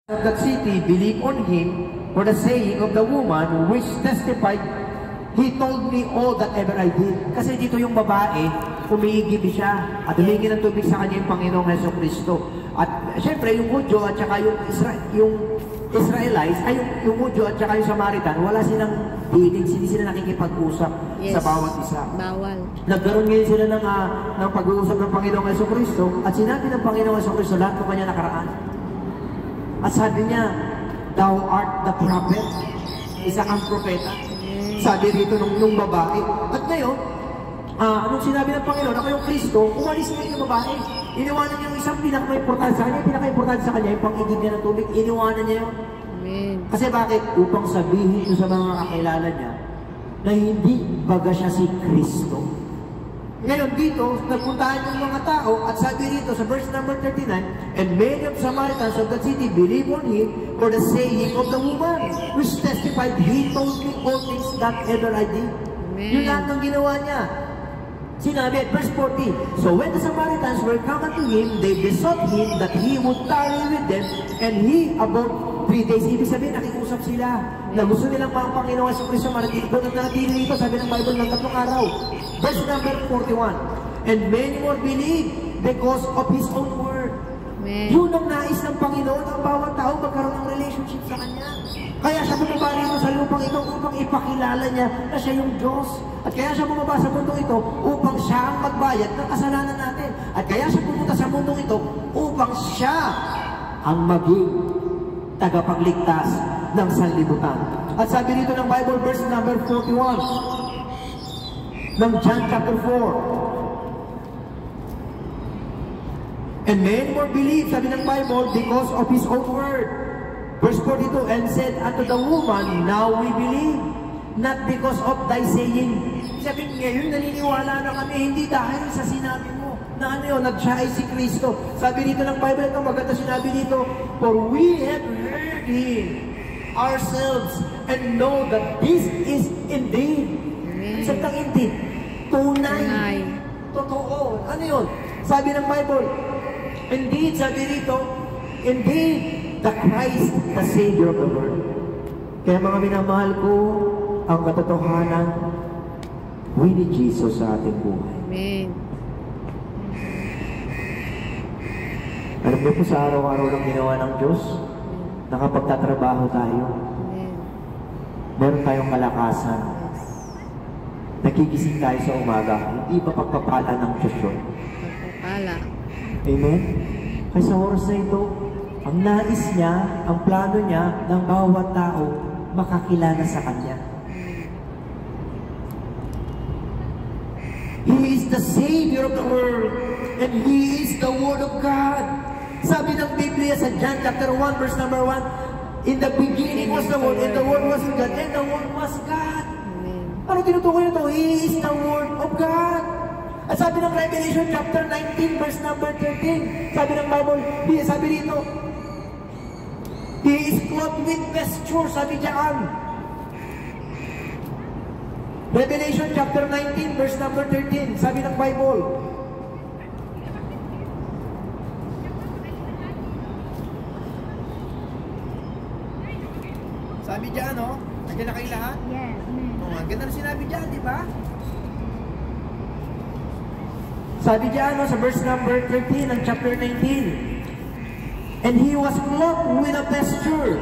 of that city believe on him for the saying of the woman which testified, he told me all that ever I did. Kasi dito yung babae, umiigib siya at humingi ng tubig sa kanya yung Panginoong Jesucristo. At syempre yung Hudyo at saka yung Israelites, ay yung Hudyo at saka yung Samaritan, wala silang dealings, hindi sila nakikipag-usap sa bawat isa. Bawal. Nagkaroon ngayon sila ng pag-uusap ng Panginoong Jesucristo at sinabi ng Panginoong Jesucristo lahat ng kanya nakaraan. At sabi niya, thou art the prophet. Isa kang propeta. Sabi dito nung babae. At ngayon, anong sinabi ng Panginoon, ako yung Kristo, umalis ngayon yung babae. Iniwanan niya yung isang pinaka-importante sa kanya. Pinaka-importante sa kanya, yung pang-igib niya ng tubig. Iniwanan niya yun. Amen. Kasi bakit? Upang sabihin niyo sa mga kakilala niya na hindi baga siya si Kristo. Ngayon dito, nagpuntahan yung mga tao at sabi dito sa verse number 39, and many of Samaritans of that city believe on him for the saying of the woman, which testified, he told me all things that ever I did. Amen. Yung lahat ng ginawa niya. Sinabi at verse 40, so when the Samaritans were come unto him, they besought him that he would tarry with them, and he about 3 days. Ibig sabihin, nakiusap sila na gusto nilang mga Panginoon Jesucristo manatili dito, sabi ng Bible ng 3 araw. Verse number 41, and many more believe because of his own word. Amen. Yun ang nais ng Panginoon, ang bawat tao magkaroon ng relationship sa Kanya. Kaya siya bumaba rito sa lupang ito upang ipakilala niya na siya yung Diyos. At kaya siya bumaba sa mundong ito upang siya ang magbayad ng kasalanan natin. At kaya siya pumunta sa mundong ito upang siya ang maging tagapagligtas ng sanlibutan. At sabi dito ng Bible verse number 41 ng John chapter 4. And many more believe, sabi ng Bible, because of his own word. Verse 42, and said unto the woman, now we believe, not because of thy saying. Sabi ngayon, naniniwala na kami, hindi dahil sa sinabi mo, na ano yun, na siya ay si Kristo. Sabi dito ng Bible, ito maganda sinabi dito, for we have heard him ourselves and know that this is indeed. Saktang indeed, tunay, totoo. Ano yun? Sabi ng Bible, indeed, sabi dito, indeed, the Christ, the Savior of the world. Kaya mga minamahal ko, ang katotohanan, we need Jesus sa ating buhay. Amen. Alam niyo po sa araw-araw ng ginawa ng Diyos, nakapagtatrabaho tayo. Amen. Meron tayong kalakasan. Nakigising tayo sa umaga. Hindi ba pagpapala ng Diyos yun? Pagpapala. Amen? Kaya sa oras na ito, ang nais niya, ang plano niya ng bawat tao makakilala sa Kanya. He is the Savior of the world and He is the Word of God. Sabi ng Biblia sa John chapter 1 verse number 1, in the beginning was the Word and the Word was God and the Word was God. Ano tinutukoy nito? He is the Word of God. At sabi ng Revelation chapter 19 verse number 13, sabi ng Bible, sabi dito, he is clothed with vesture, sabi diyan. Revelation chapter 19 verse number 13, sabi ng Bible. Sabi diyan, no? Nandiyan na kayo lahat? Yes. Ang ganda na sinabi diyan, di ba? Sabi diyan, no, sa verse number 13 ng chapter 19. And he was clothed with a vesture,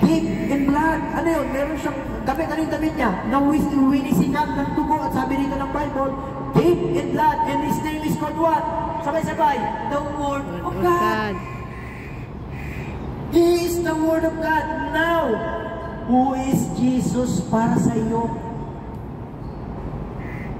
dipped in blood. Ano yun? Meron siyang damit. Ano yung damit niya? Na winisikan ng tubo. At sabi dito ng Bible, dipped in blood. And his name is called what? Sabay-sabay. The Word of God. He is the Word of God. Now, who is Jesus para sa iyo?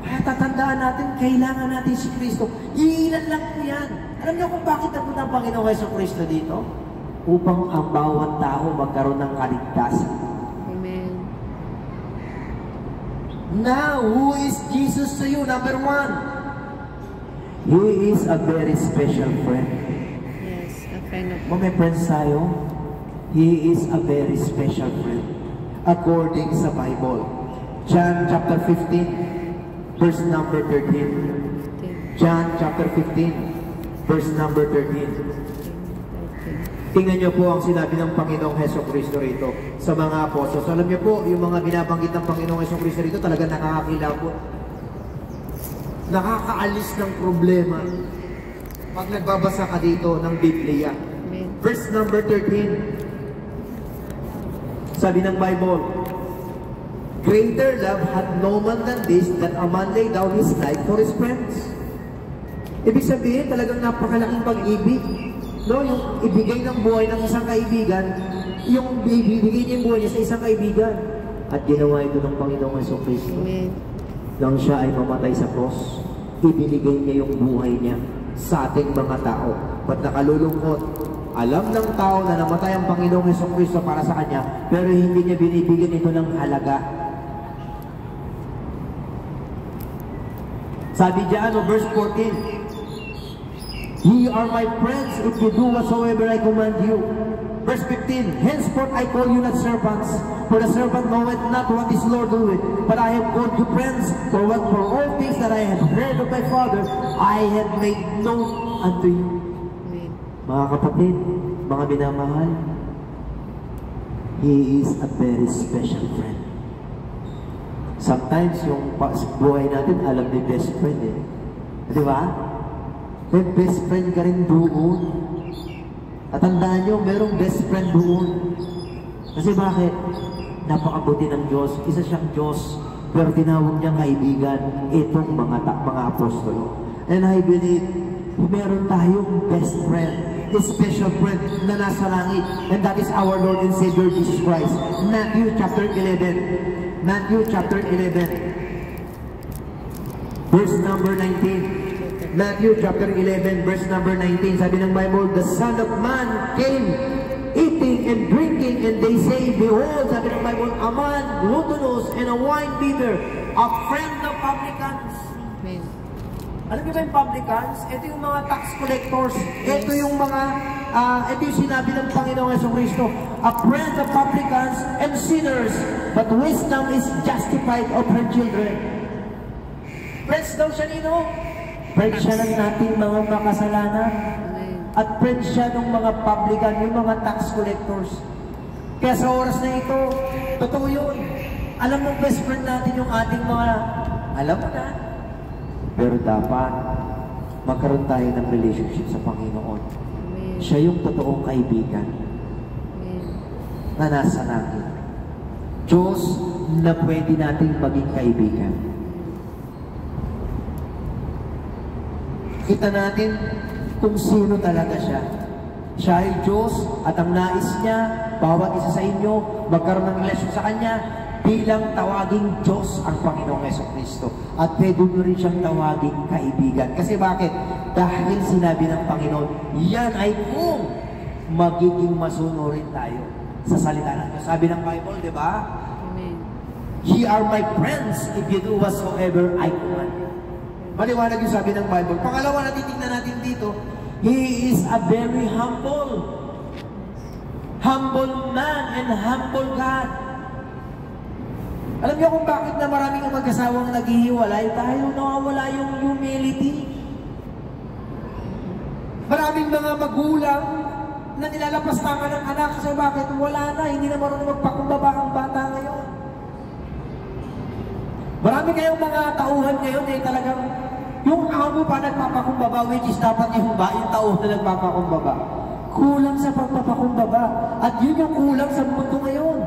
Kaya tatandaan natin, kailangan natin si Kristo. Iilan lang po yan. Alam niyo kung bakit napunta ang Panginoong Jesucristo dito? Upang ang bawat tao magkaroon ng kaligtasan. Amen. Now, who is Jesus to you? Number 1, He is a very special friend. Yes, a friend of May friends tayo, He is a very special friend. According sa Bible. John chapter 15, verse number 13. John chapter 15, verse number 13. Tingnan niyo po ang sinabi ng Panginoong Hesukristo rito sa mga apostles. Alam niyo po, yung mga binabanggit ng Panginoong Hesukristo rito talaga nakakakilabot. Nakakaalis ng problema pag nagbabasa ka dito ng Biblia. Verse number 13. Sabi ng Bible, greater love hath no man than this, that a man lay down his life for his friends. Ibig sabihin, talagang napakalaking pag-ibig. No, yung ibigay ng buhay ng isang kaibigan, yung ibigay niya yung buhay niya sa isang kaibigan. At ginawa ito ng Panginoong Jesucristo. Nang siya ay mamatay sa cross, ibinigay niya yung buhay niya sa ating mga tao. Ba't nakalulungkot? Alam ng tao na namatay ang Panginoong Jesucristo para sa kanya, pero hindi niya binibigyan ito ng halaga. Sabi diyan, verse 14, ye are my friends if you do whatsoever I command you. Verse 15, henceforth I call you not servants, for the servant knoweth not what his Lord doeth, but I have called you friends, for all things that I have heard of my Father, I have made known unto you. Mga kapatid, mga minamahal, He is a very special friend. Sometimes yung buhay natin, alam ni best friend eh. Di ba? May best friend ka rin doon. At tandaan nyo, merong best friend doon. Kasi bakit? Napakabuti ng Diyos. Isa siyang Diyos, pero tinawag niyang kaibigan itong mga apostolo. And I believe, meron tayong best friend, a special friend na nasa langit, and that is our Lord and Savior Jesus Christ. Matthew chapter 11. Matthew chapter 11. Verse number 19. Matthew chapter 11, verse number 19. Sabi ng Bible, the Son of Man came eating and drinking, and they say, behold, sabi ng Bible, a man gluttonous and a wine bibber, a friend of publicans. Amen. Alam niyo ba yung publicans? Ito yung mga tax collectors. Ito yung mga, ito yung sinabi ng Panginoong Jesucristo, a friend of publicans and sinners, but wisdom is justified of her children. Friends daw siya nino. Friends siya ng nating mga makasalanan. At friends siya ng mga publican, yung mga tax collectors. Kaya sa oras na ito, totoo yun. Alam mo, best friend natin yung ating mga, alam mo na. Pero dapat, magkaroon tayo ng relationship sa Panginoon. Amen. Siya yung totoong kaibigan. Amen. Na nasa langit. Diyos na pwede nating maging kaibigan. Kita natin kung sino talaga siya. Siya ay Diyos at ang nais niya, bawat isa sa inyo, magkaroon ng relasyon sa Kanya bilang tawaging Diyos ang Panginoong Jesucristo. At pwede nyo rin siyang tawaging kaibigan. Kasi bakit? Dahil sinabi ng Panginoon, yan ay kung magiging masunurin tayo sa salita ng Diyos. Sabi ng Bible, di ba? Amen. Ye are my friends if you do whatsoever I command you. Maliwanag yung sabi ng Bible. Pangalawa na titignan natin dito, He is a very humble man and humble God. Alam niyo kung bakit na maraming mag-asawang naghihiwalay? Dahil nawawala yung humility. Maraming mga magulang na nilalapastangan ng anak kasi bakit? Wala na, hindi na marunong magpakumbaba ang bata ngayon. Marami kayong mga tauhan ngayon eh talagang yung amo pa nagpapakumbaba, which is dapat yung tauhan na nagpapakumbaba. Kulang sa pagpapakumbaba. At yun yung kulang sa mundo ngayon.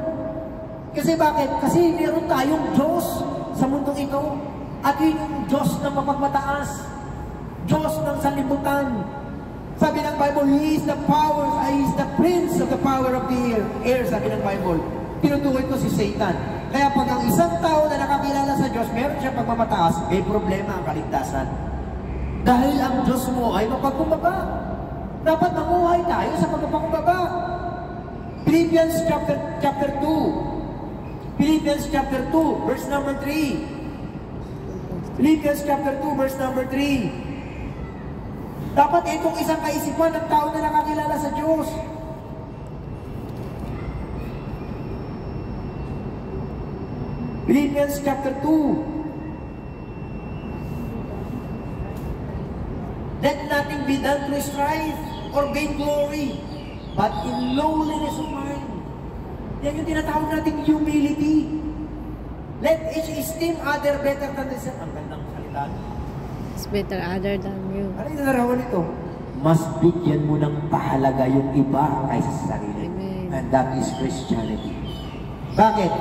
Kasi bakit? Kasi meron tayong Diyos sa mundong ito. At yun yung Diyos na mapagmataas. Diyos ng sanlibutan. Sabi ng Bible, He is the power, He is the prince of the power of the air. Sabi ng Bible, tinutukoy ko si Satan. Kaya pag ang isang tao na nakakilala sa Diyos, meron siya pagmamataas, may problema ang kaligtasan. Dahil ang Diyos mo ay mapagkumbaba. Dapat manguhay tayo sa pagpapakumbaba. Philippians chapter 2. Philippians chapter 2, verse number 3. Philippians chapter 2, verse number 3. Dapat itong isang kaisipan ng tao na nakakilala sa Diyos. Philippians chapter 2. Let nothing be done through strife or vain glory, but in lowliness of mind. Yan yung tinatawag nating humility. Let each esteem other better than themselves. Ang gandang salita. It's better other than you. Ano yung nalarawan nito? Mas bigyan mo ng pahalaga yung iba kaysa sa sarili. Amen. And that is Christianity. Bakit?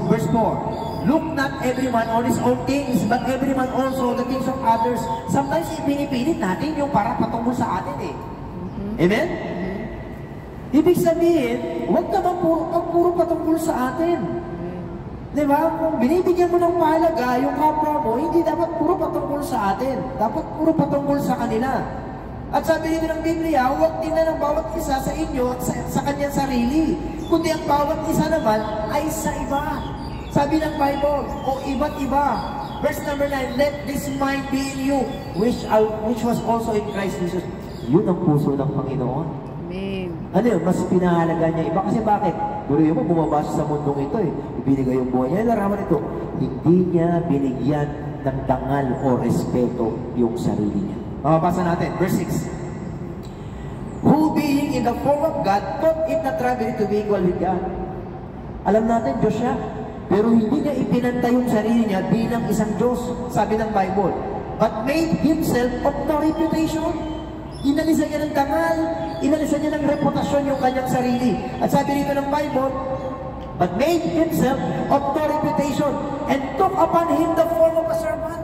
Verse 4. Look not everyone on his own things, but everyone also the things of others. Sometimes ipinipilit natin yung para patungkol sa atin eh. Amen? Ibig sabihin, huwag naman puro patungkol sa atin. Diba? Kung binibigyan mo ng pahalaga yung kapwa mo, hindi dapat puro patungkol sa atin. Dapat puro patungkol sa kanila. At sabi nito ng Biblia, huwag tingnan ng bawat isa sa inyo at sa kanyang sarili. Kundi ang bawat isa naman ay sa iba. Sabi ng Bible, o iba't iba. Verse number 9, let this mind be in you, which was also in Christ Jesus. Yun ang puso ng Panginoon. Amen. Ano yun? Mas pinahalaga niya iba. Kasi bakit? Duro mo, bumabasa sa mundong ito eh. Ibinigay yung buhay niya. Larawan ito. Hindi niya binigyan ng dangal o respeto yung sarili niya. Mababasa natin. Verse 6. Who being in the form of God, thought it not robbery to be equal with God. Alam natin, Diyos siya. Pero hindi niya ipinanta yung sarili niya bilang isang Diyos. Sabi ng Bible. But made himself of no reputation. Inalisan niya ng dangal, inalisan niya ng reputasyon yung kanyang sarili. At sabi rito ng Bible, but made himself of no reputation and took upon him the form of a servant.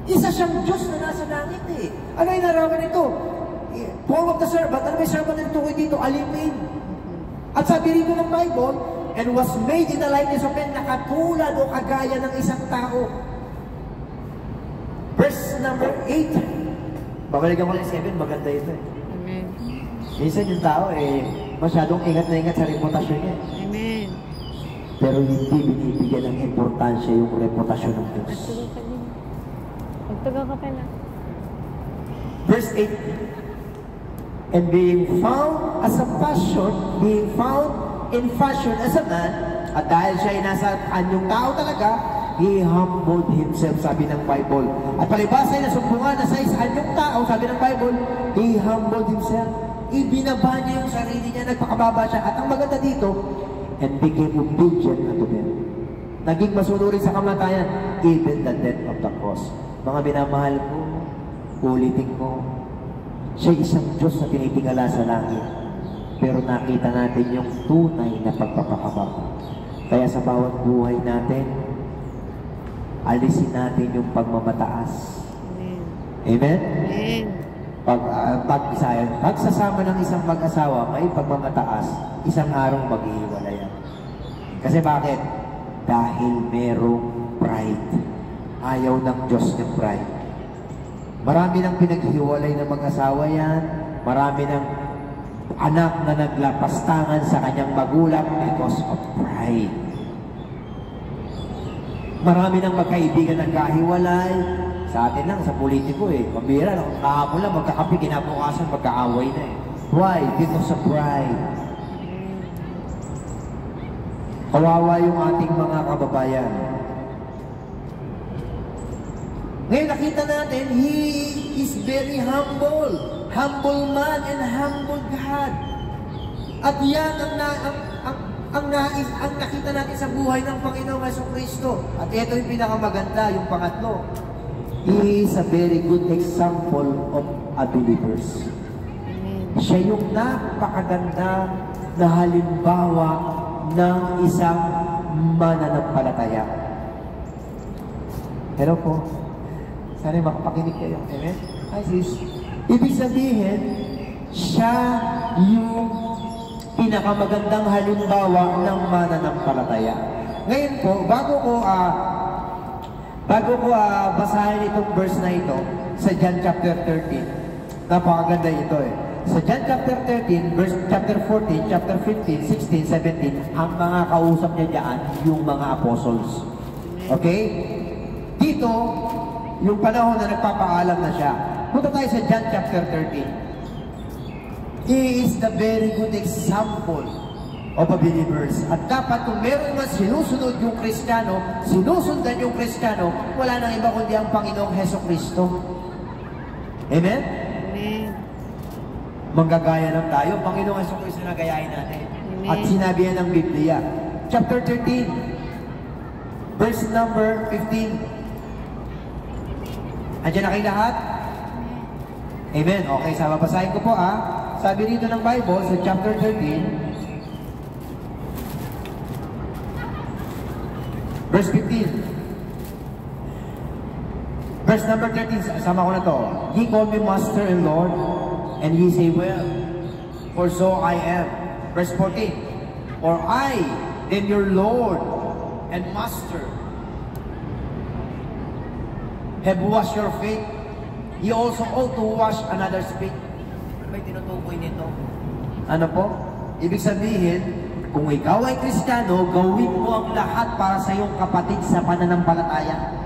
Isa siyang Diyos na nasa langit eh. Ano yung narawan nito? Form of the servant. Ano may servant na tukoy dito? Alipin. At sabi rito ng Bible, and was made in the likeness of man, nakatulad o kagaya ng isang tao. Verse number 8. Babalikan ko lang 7, maganda ito eh. Amen. Minsan yung tao eh, masyadong ingat na ingat sa reputasyon niya. Amen. Pero hindi binibigyan ng importansya yung reputasyon ng Diyos. Magtugaw ka din. Magtugaw ka pala. Verse 8. And being found as a fashion, being found in fashion as a man, at dahil siya ay nasa anyong tao talaga, he humbled himself, sabi ng Bible. At palibasa ay nasumbungan na sa anyong tao, sabi ng Bible, he humbled himself. Ibinaba niya yung sarili niya, nagpakababa siya. At ang maganda dito, and became obedient unto them. Naging masunurin sa kamatayan, even the death of the cross. Mga binamahal ko, ulitin ko, siya isang Diyos na tinitingala sa langit. Pero nakita natin yung tunay na pagpapakababa. Kaya sa bawat buhay natin, alisin natin yung pagmamataas. Amen. Amen? Amen. Pagsasama ng isang mag-asawa, may pagmamataas, isang araw maghihiwalayan. Kasi bakit? Dahil merong pride. Ayaw ng Diyos ng pride. Marami nang pinaghiwalay ng mag-asawa yan. Marami ng anak na naglapastangan sa kanyang magulang because of pride. Marami nang magkaibigan nagkahiwalay. Sa atin lang, sa politiko eh. Pambira lang, kahapon lang, magkakapi, kinabukasan, magkaaway na eh. Why? Because of pride. Kawawa yung ating mga kababayan. Ngayon nakita natin, he is very humble. Humble man and humble God. At yan ang nakita natin sa buhay ng Panginoong Jesucristo. At ito yung pinakamaganda, yung pangatlo. He is a very good example of a believers. Siya yung napakaganda na halimbawa ng isang mananampalataya. Hello po. Sana makapakinig kayo. Amen? Hi sis. Ibig sabihin, siya yung pinakamagandang halimbawa ng mananampalataya. Ngayon po, bago ko basahin itong verse na ito sa John chapter 13. Napakaganda ito eh. Sa John chapter 13, verse chapter 14, chapter 15, 16, 17, ang mga kausap niya diyan, yung mga apostles. Okay? Dito, yung panahon na nagpapaalam na siya. Punta tayo sa John chapter 13. He is the very good example of a believers. At dapat kung meron man sinusunod yung Kristiyano, sinusundan yung Kristiyano, wala nang iba kundi ang Panginoong Jesucristo. Amen? Amen. manggagaya lang tayo. Panginoong Jesucristo na gayahin natin. Amen. At sinabi yan ng Biblia. Chapter 13, verse number 15. Andiyan na kayo lahat? Amen. Okay, sa babasahin ko po Sabi rito ng Bible sa chapter 13, verse 15. Verse number 13, sama ko na to. Ye call me Master and Lord, and ye say, well, for so I am. Verse 14, for I am your Lord and Master, have washed your feet. Ye also ought to wash another's feet. May tinutukoy nito. Ano po? Ibig sabihin, kung ikaw ay Kristiyano, gawin mo ang lahat para sa iyong kapatid sa pananampalataya.